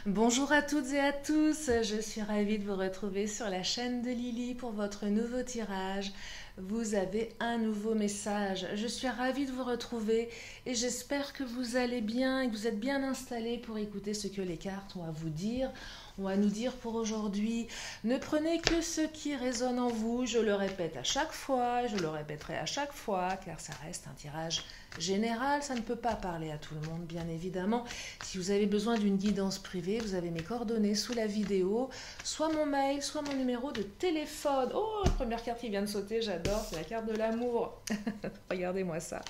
Bonjour à toutes et à tous, je suis ravie de vous retrouver sur la chaîne de Lily pour votre nouveau tirage. Vous avez un nouveau message. Je suis ravie de vous retrouver et j'espère que vous allez bien et que vous êtes bien installés pour écouter ce que les cartes ont à vous dire. On va nous dire pour aujourd'hui, ne prenez que ce qui résonne en vous. Je le répète à chaque fois, je le répéterai à chaque fois, car ça reste un tirage général. Ça ne peut pas parler à tout le monde, bien évidemment. Si vous avez besoin d'une guidance privée, vous avez mes coordonnées sous la vidéo, soit mon mail, soit mon numéro de téléphone. Oh, la première carte qui vient de sauter, j'adore, c'est la carte de l'amour. Regardez-moi ça.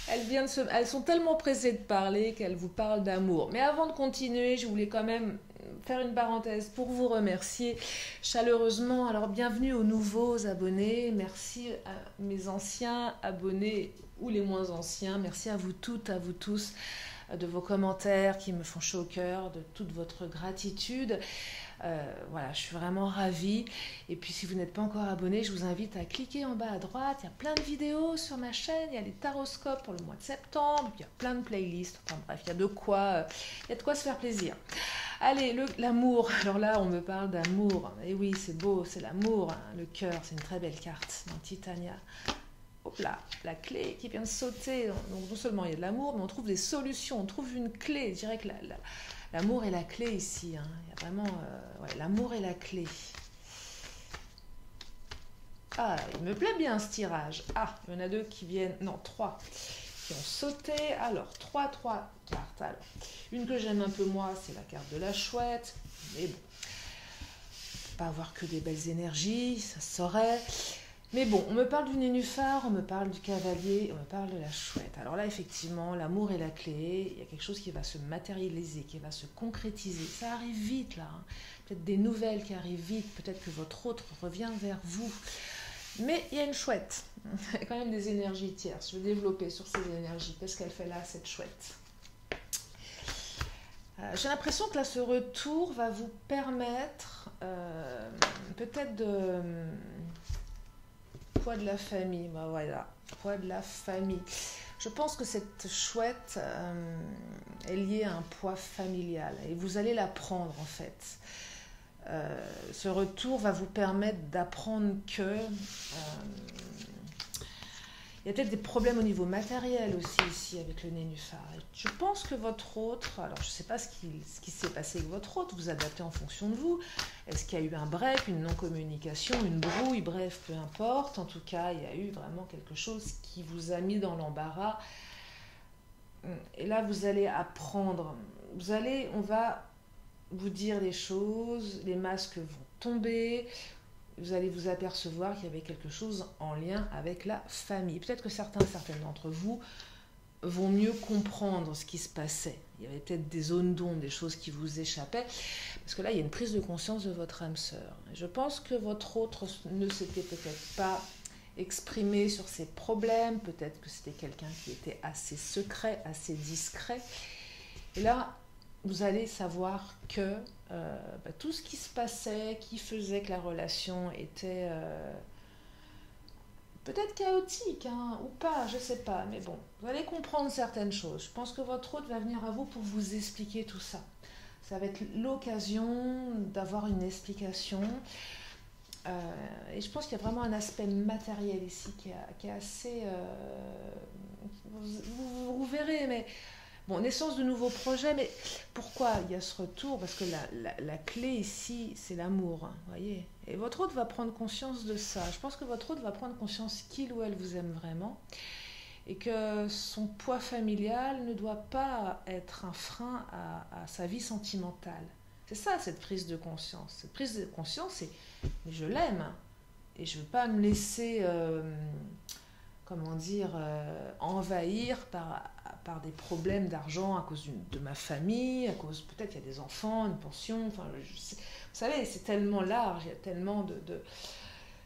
Elles sont tellement pressées de parler qu'elles vous parlent d'amour. Mais avant de continuer, je voulais quand même faire une parenthèse pour vous remercier chaleureusement. Alors bienvenue aux nouveaux abonnés, merci à mes anciens abonnés ou les moins anciens, merci à vous toutes, à vous tous de vos commentaires qui me font chaud au cœur, de toute votre gratitude. Voilà, je suis vraiment ravie. Et puis si vous n'êtes pas encore abonné, je vous invite à cliquer en bas à droite. Il y a plein de vidéos sur ma chaîne. Il y a les taroscopes pour le mois de septembre. Il y a plein de playlists. Enfin bref, il y a de quoi se faire plaisir. Allez, l'amour. Alors là, on me parle d'amour. Et oui, c'est beau, c'est l'amour. Hein. Le cœur, c'est une très belle carte dans Titania. Hop là, la clé qui vient de sauter. Donc non seulement il y a de l'amour, mais on trouve des solutions, on trouve une clé. Je dirais que l'amour est la clé ici. Hein. Il y a vraiment l'amour est la clé. Ah, il me plaît bien ce tirage. Ah, il y en a deux qui viennent, non, trois qui ont sauté. Alors, trois cartes. Alors, une que j'aime un peu moi, c'est la carte de la chouette. Mais bon, pas avoir que des belles énergies, ça se saurait. Mais bon, on me parle du nénuphar, on me parle du cavalier, on me parle de la chouette. Alors là, effectivement, l'amour est la clé. Il y a quelque chose qui va se matérialiser, qui va se concrétiser. Ça arrive vite, là. Hein. Peut-être des nouvelles qui arrivent vite. Peut-être que votre autre revient vers vous. Mais il y a une chouette. Il y a quand même des énergies tierces. Je vais développer sur ces énergies. Qu'est-ce qu'elle fait là, cette chouette ? J'ai l'impression que là, ce retour va vous permettre peut-être de... Poids de la famille, bah voilà, poids de la famille. Je pense que cette chouette est liée à un poids familial et vous allez l'apprendre en fait. Ce retour va vous permettre d'apprendre que il y a peut-être des problèmes au niveau matériel aussi ici avec le nénuphar. Je pense que votre autre, alors je ne sais pas ce qui s'est passé avec votre autre, vous adaptez en fonction de vous. Est-ce qu'il y a eu un break, une non-communication, une brouille, bref, peu importe. En tout cas, il y a eu vraiment quelque chose qui vous a mis dans l'embarras. Et là, vous allez apprendre. On va vous dire des choses, les masques vont tomber. Vous allez vous apercevoir qu'il y avait quelque chose en lien avec la famille. Peut-être que certaines d'entre vous vont mieux comprendre ce qui se passait. Il y avait peut-être des zones d'ombre, des choses qui vous échappaient. Parce que là, il y a une prise de conscience de votre âme sœur. Je pense que votre autre ne s'était peut-être pas exprimé sur ses problèmes. Peut-être que c'était quelqu'un qui était assez secret, assez discret. Et là, vous allez savoir que tout ce qui se passait, qui faisait que la relation était peut-être chaotique, hein, ou pas, je ne sais pas, mais bon, vous allez comprendre certaines choses. Je pense que votre hôte va venir à vous pour vous expliquer tout ça. Ça va être l'occasion d'avoir une explication. Et je pense qu'il y a vraiment un aspect matériel ici qui est assez... vous verrez, mais... Bon, naissance de nouveaux projets, mais pourquoi il y a ce retour ? Parce que la clé ici, c'est l'amour, hein, voyez. Et votre hôte va prendre conscience de ça. Je pense que votre hôte va prendre conscience qu'il ou elle vous aime vraiment et que son poids familial ne doit pas être un frein à sa vie sentimentale. C'est ça, cette prise de conscience. Cette prise de conscience, c'est « mais je l'aime et je ne veux pas me laisser... envahir par des problèmes d'argent à cause de ma famille, à cause peut-être il y a des enfants, une pension, enfin, vous savez, c'est tellement large, il y a tellement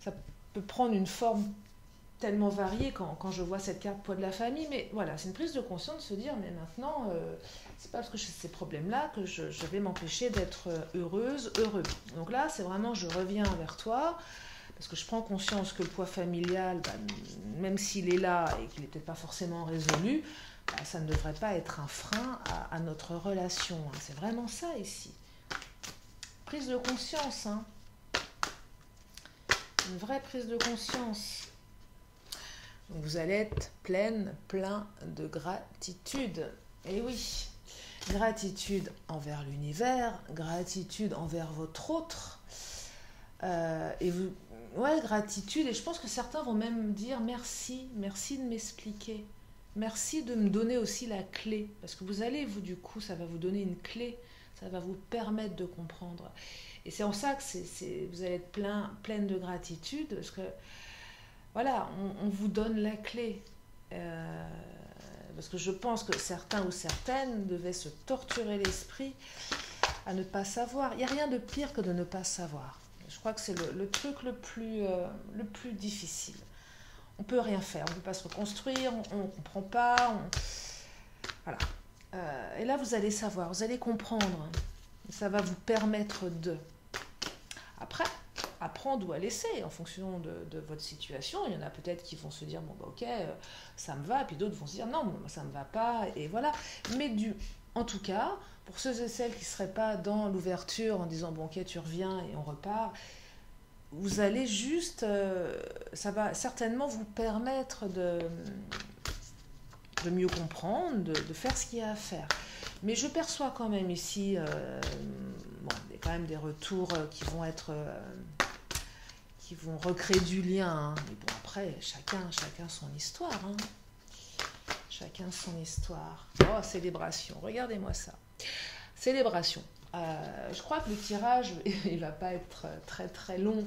ça peut prendre une forme tellement variée quand je vois cette carte poids de la famille, mais voilà, c'est une prise de conscience de se dire, mais maintenant, c'est pas parce que j'ai ces problèmes-là que je vais m'empêcher d'être heureuse, heureux. Donc là, c'est vraiment, je reviens vers toi, parce que je prends conscience que le poids familial, même s'il est là et qu'il n'est peut-être pas forcément résolu, ça ne devrait pas être un frein à notre relation. Hein. C'est vraiment ça ici. Prise de conscience. Hein. Une vraie prise de conscience. Donc vous allez être plein de gratitude. Et oui, gratitude envers l'univers, gratitude envers votre autre. Et vous, ouais, gratitude. Et je pense que certains vont même dire merci de m'expliquer. Merci de me donner aussi la clé. Parce que vous allez, vous, du coup, ça va vous donner une clé. Ça va vous permettre de comprendre. Et c'est en ça que vous allez être pleine de gratitude. Parce que, voilà, on vous donne la clé. Parce que je pense que certains ou certaines devaient se torturer l'esprit à ne pas savoir. Il n'y a rien de pire que de ne pas savoir. Je crois que c'est le truc le plus difficile. On ne peut rien faire, on ne peut pas se reconstruire, on ne comprend pas. Voilà. Et là, vous allez savoir, vous allez comprendre. Ça va vous permettre de... Après, apprendre ou à laisser en fonction de votre situation. Il y en a peut-être qui vont se dire, bon, bah, ok, ça me va, puis d'autres vont se dire, non, ça ne me va pas, et voilà. Mais en tout cas, pour ceux et celles qui ne seraient pas dans l'ouverture en disant, bon, ok, tu reviens et on repart, vous allez juste, ça va certainement vous permettre de mieux comprendre, de faire ce qu'il y a à faire. Mais je perçois quand même ici, bon, il y a quand même des retours qui vont être, qui vont recréer du lien. Hein. Mais bon, après, chacun son histoire. Hein. Chacun son histoire. Oh, célébration, regardez-moi ça. Célébration. Je crois que le tirage, il ne va pas être très long,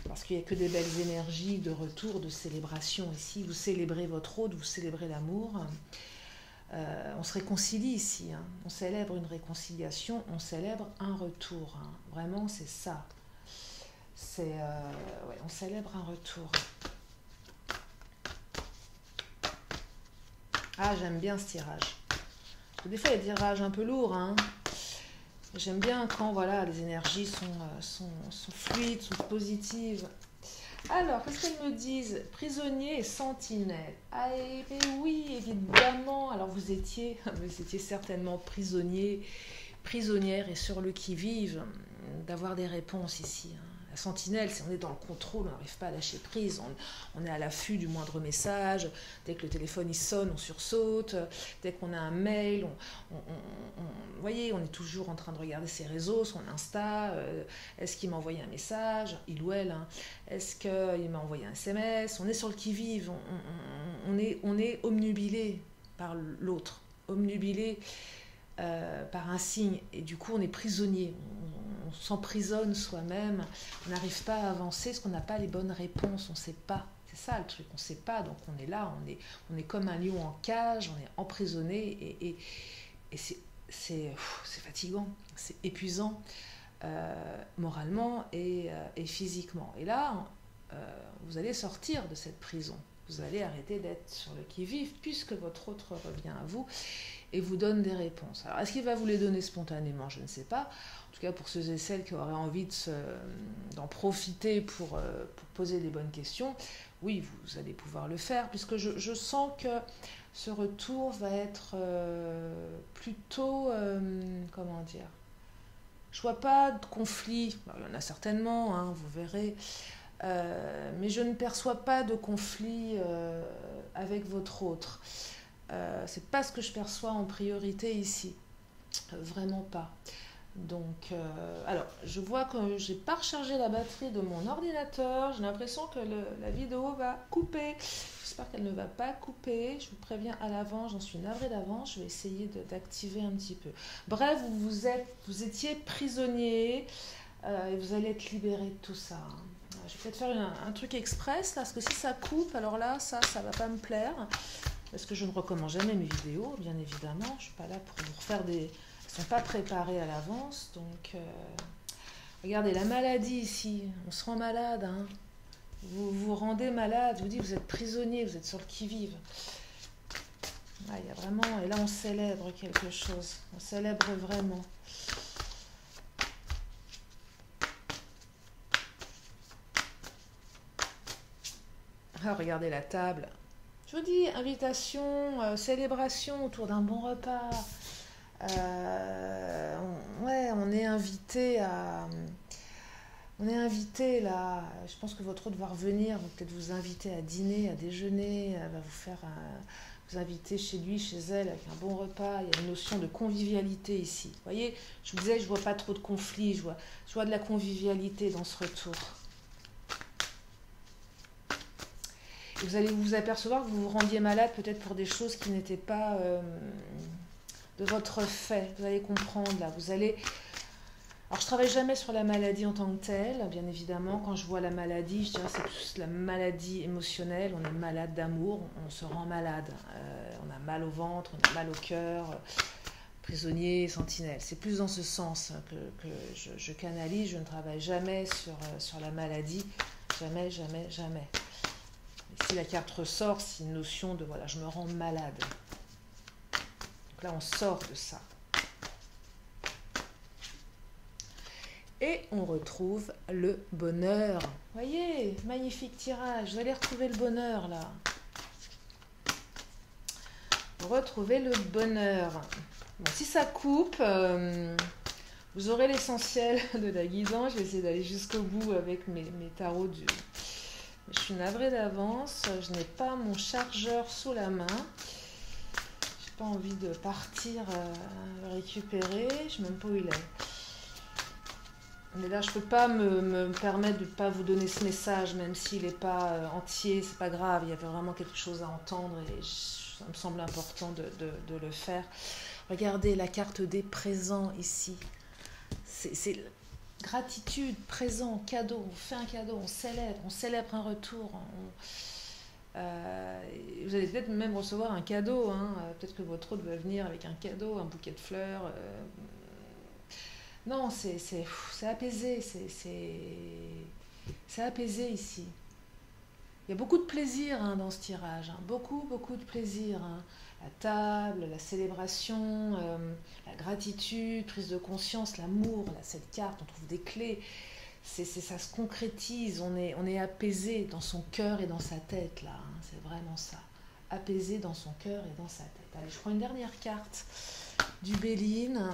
parce qu'il n'y a que des belles énergies de retour, de célébration ici. Vous célébrez votre hôte, vous célébrez l'amour. On se réconcilie ici. Hein. On célèbre une réconciliation, on célèbre un retour. Hein. Vraiment, c'est ça. Ouais, on célèbre un retour. Ah, j'aime bien ce tirage. Des fois, il y a des tirages un peu lourds. Hein. J'aime bien quand voilà, les énergies sont fluides, sont positives. Alors, qu'est-ce qu'elles me disent? Prisonnier et sentinelle. Ah, mais oui, évidemment. Alors, vous étiez certainement prisonnière et sur le qui-vive d'avoir des réponses ici. Hein. La sentinelle, si on est dans le contrôle, on n'arrive pas à lâcher prise, on est à l'affût du moindre message, dès que le téléphone il sonne, on sursaute, dès qu'on a un mail, vous voyez, on est toujours en train de regarder ses réseaux, son Insta, est-ce qu'il m'a envoyé un message, il ou elle, hein, est-ce qu'il m'a envoyé un SMS, on est sur le qui-vive, on est obnubilé par l'autre, obnubilé par un signe, et du coup on est prisonnier, on s'emprisonne soi-même, on n'arrive pas à avancer parce qu'on n'a pas les bonnes réponses, on ne sait pas, c'est ça le truc, on ne sait pas, donc on est là, on est comme un lion en cage, on est emprisonné, et c'est fatigant, c'est épuisant moralement et physiquement, et là vous allez sortir de cette prison, vous allez arrêter d'être sur le qui-vive puisque votre autre revient à vous et vous donne des réponses. Alors, est-ce qu'il va vous les donner spontanément? Je ne sais pas. En tout cas, pour ceux et celles qui auraient envie d'en profiter pour poser des bonnes questions, oui, vous allez pouvoir le faire, puisque je sens que ce retour va être plutôt, comment dire, je ne vois pas de conflit. Alors, il y en a certainement, hein, vous verrez, mais je ne perçois pas de conflit avec votre autre. C'est pas ce que je perçois en priorité ici, vraiment pas. Donc, alors, je vois que j'ai pas rechargé la batterie de mon ordinateur, j'ai l'impression que la vidéo va couper. J'espère qu'elle ne va pas couper, je vous préviens à l'avance, j'en suis navrée d'avance, je vais essayer d'activer un petit peu. Bref, vous étiez prisonnier et vous allez être libéré de tout ça. Hein. Je vais peut-être faire un truc express là, parce que si ça coupe, alors là, ça va pas me plaire. Parce que je ne recommande jamais mes vidéos, bien évidemment. Je ne suis pas là pour vous refaire des... Elles ne sont pas préparées à l'avance. Donc, regardez, la maladie ici. On se rend malade. Hein. Vous vous rendez malade. Je vous dis, vous êtes prisonnier, vous êtes sur le qui-vive. Ah, il y a vraiment... Et là, on célèbre quelque chose. On célèbre vraiment. Ah, regardez la table. Je vous dis, invitation, célébration autour d'un bon repas. Ouais, on est invité à... On est invité là, je pense que votre hôte va revenir, va peut-être vous inviter à dîner, à déjeuner, va vous inviter chez lui, chez elle, avec un bon repas. Il y a une notion de convivialité ici. Vous voyez, je vous disais, je vois pas trop de conflits, je vois de la convivialité dans ce retour. Et vous allez vous apercevoir que vous vous rendiez malade peut-être pour des choses qui n'étaient pas de votre fait. Vous allez comprendre là, vous allez... Alors, je ne travaille jamais sur la maladie en tant que telle, bien évidemment. Quand je vois la maladie, je dirais que c'est plus la maladie émotionnelle. On est malade d'amour, on se rend malade. On a mal au ventre, on a mal au cœur, prisonnier, sentinelle. C'est plus dans ce sens que je canalise. Je ne travaille jamais sur la maladie. Jamais, jamais, jamais. Et si la carte ressort, c'est une notion de, voilà, je me rends malade. Donc là, on sort de ça. Et on retrouve le bonheur. Voyez, magnifique tirage. Vous allez retrouver le bonheur là. Vous retrouvez le bonheur. Bon, si ça coupe, vous aurez l'essentiel de la guidance. Je vais essayer d'aller jusqu'au bout avec mes tarots du... Je suis navrée d'avance. Je n'ai pas mon chargeur sous la main. J'ai pas envie de partir le récupérer. Je ne sais même pas où il est. Mais là, je ne peux pas me permettre de ne pas vous donner ce message, même s'il n'est pas entier, c'est pas grave. Il y avait vraiment quelque chose à entendre et ça me semble important de le faire. Regardez la carte des présents ici. C'est gratitude, présent, cadeau. On fait un cadeau, on célèbre un retour. Vous allez peut-être même recevoir un cadeau. Hein. Peut-être que votre hôte va venir avec un cadeau, un bouquet de fleurs. Non, c'est apaisé, c'est apaisé ici. Il y a beaucoup de plaisir hein, dans ce tirage, hein. Beaucoup de plaisir. Hein. La table, la célébration, la gratitude, prise de conscience, l'amour, là, cette carte, on trouve des clés. Ça se concrétise, on est apaisé dans son cœur et dans sa tête, là. Hein. C'est vraiment ça. Apaisé dans son cœur et dans sa tête. Allez, je prends une dernière carte du Béline.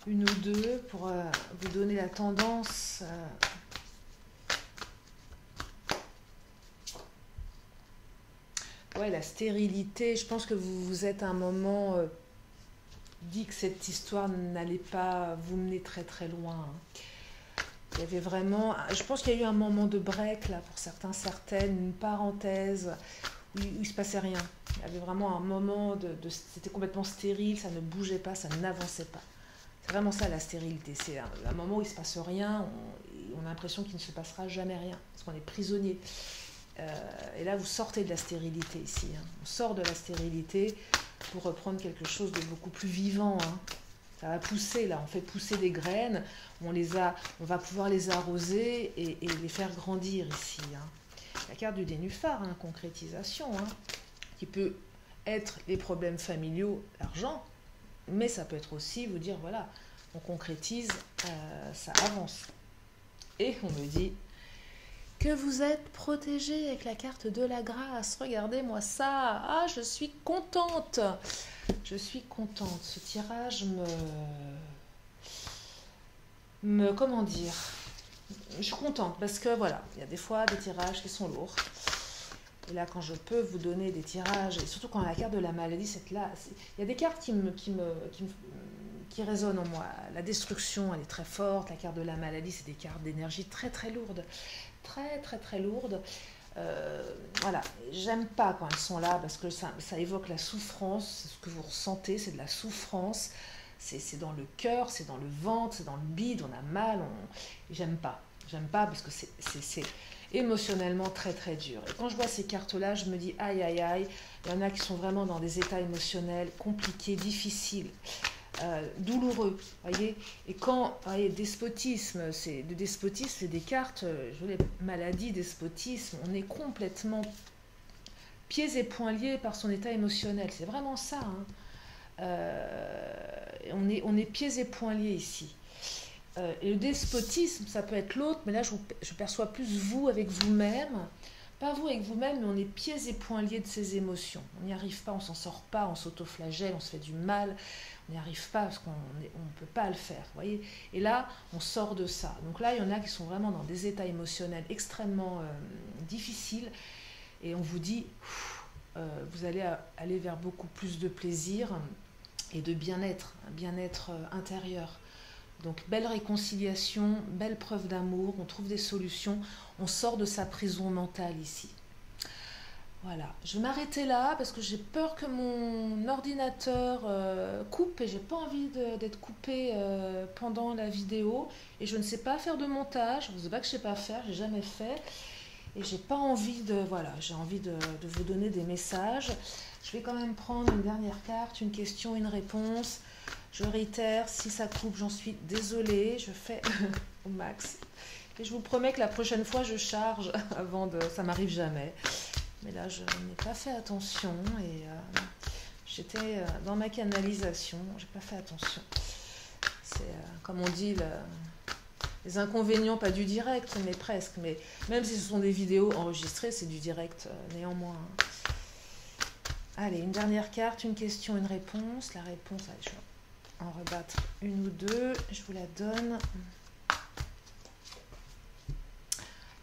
Une ou deux pour vous donner la tendance. Ouais, la stérilité. Je pense que vous êtes à un moment dit que cette histoire n'allait pas vous mener très très loin. Hein. Il y avait vraiment... Je pense qu'il y a eu un moment de break là pour certains, certaines, une parenthèse où il ne se passait rien. Il y avait vraiment un moment c'était complètement stérile, ça ne bougeait pas, ça n'avançait pas. C'est vraiment ça la stérilité, c'est un moment où il ne se passe rien, on a l'impression qu'il ne se passera jamais rien, parce qu'on est prisonnier. Et là, vous sortez de la stérilité ici. Hein. On sort de la stérilité pour reprendre quelque chose de beaucoup plus vivant. Hein. Ça va pousser, là, on fait pousser des graines, on va pouvoir les arroser et les faire grandir ici. Hein. La carte du nénuphar, hein, concrétisation, hein, qui peut être les problèmes familiaux, l'argent, mais ça peut être aussi vous dire, voilà, on concrétise, ça avance. Et on me dit que vous êtes protégé avec la carte de la grâce. Regardez-moi ça. Ah, je suis contente. Je suis contente. Ce tirage comment dire, je suis contente parce que voilà, il y a des fois des tirages qui sont lourds. Et là, quand je peux vous donner des tirages, et surtout quand la carte de la maladie, il y a des cartes qui résonnent en moi. La destruction, elle est très forte. La carte de la maladie, c'est des cartes d'énergie très très lourdes. Très lourdes. Voilà, j'aime pas quand elles sont là parce que ça évoque la souffrance. C'est ce que vous ressentez, c'est de la souffrance. C'est dans le cœur, c'est dans le ventre, c'est dans le bide, on a mal. J'aime pas parce que c'est émotionnellement très très dur. Et quand je vois ces cartes-là, je me dis aïe aïe aïe, il y en a qui sont vraiment dans des états émotionnels compliqués, difficiles, douloureux, voyez. Et quand, voyez, despotisme, c'est des cartes, les maladies, despotisme, on est complètement pieds et poings liés par son état émotionnel. C'est vraiment ça. Hein. On est pieds et poings liés ici. Et le despotisme, ça peut être l'autre, mais là je perçois plus vous avec vous-même, pas vous avec vous-même, mais on est pieds et poings liés de ces émotions. On n'y arrive pas, on s'en sort pas, on s'autoflagelle, on se fait du mal, on n'y arrive pas parce qu'on ne peut pas le faire, vous voyez. Et là, on sort de ça. Donc là, il y en a qui sont vraiment dans des états émotionnels extrêmement difficiles, et on vous dit, vous allez aller vers beaucoup plus de plaisir et de bien-être, un bien-être intérieur. Donc belle réconciliation, belle preuve d'amour, on trouve des solutions, on sort de sa prison mentale ici. Voilà, je vais m'arrêter là parce que j'ai peur que mon ordinateur coupe et j'ai pas envie d'être coupé pendant la vidéo, et je ne sais pas faire de montage, je ne sais pas que je sais pas faire, j'ai jamais fait, et j'ai pas envie de, voilà, j'ai envie de vous donner des messages. Je vais quand même prendre une dernière carte, une question, une réponse. Je réitère, si ça coupe, j'en suis désolée, je fais au max. Et je vous promets que la prochaine fois, je charge avant de... Ça m'arrive jamais. Mais là, je n'ai pas fait attention et j'étais dans ma canalisation, j'ai pas fait attention. C'est, comme on dit, les inconvénients, pas du direct, mais presque. Mais même si ce sont des vidéos enregistrées, c'est du direct néanmoins. Allez, une dernière carte, une question, une réponse. La réponse, allez, je vais en rebattre une ou deux, je vous la donne.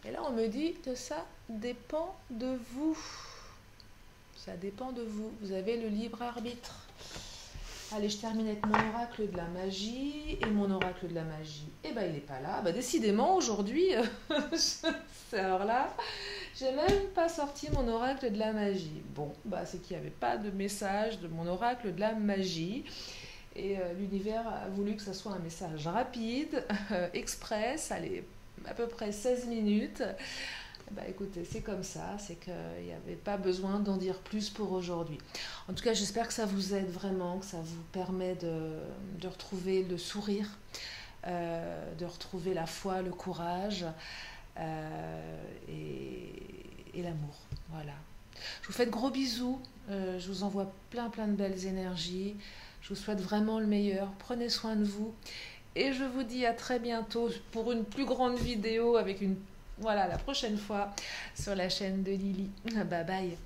Et là, on me dit que ça dépend de vous. Ça dépend de vous. Vous avez le libre arbitre. Allez, je termine avec mon oracle de la magie. Et mon oracle de la magie, eh ben, il n'est pas là. Bah, décidément, aujourd'hui, alors là, j'ai même pas sorti mon oracle de la magie. Bon, bah, c'est qu'il n'y avait pas de message de mon oracle de la magie. Et l'univers a voulu que ça soit un message rapide, express, allez, à peu près 16 minutes. Bah, écoutez, c'est comme ça, c'est qu'il n'y avait pas besoin d'en dire plus pour aujourd'hui. En tout cas, j'espère que ça vous aide vraiment, que ça vous permet de retrouver le sourire, de retrouver la foi, le courage et l'amour. Voilà. Je vous fais de gros bisous, je vous envoie plein de belles énergies. Je vous souhaite vraiment le meilleur. Prenez soin de vous. Et je vous dis à très bientôt pour une plus grande vidéo avec une... Voilà, la prochaine fois sur la chaîne de Lily. Bye bye.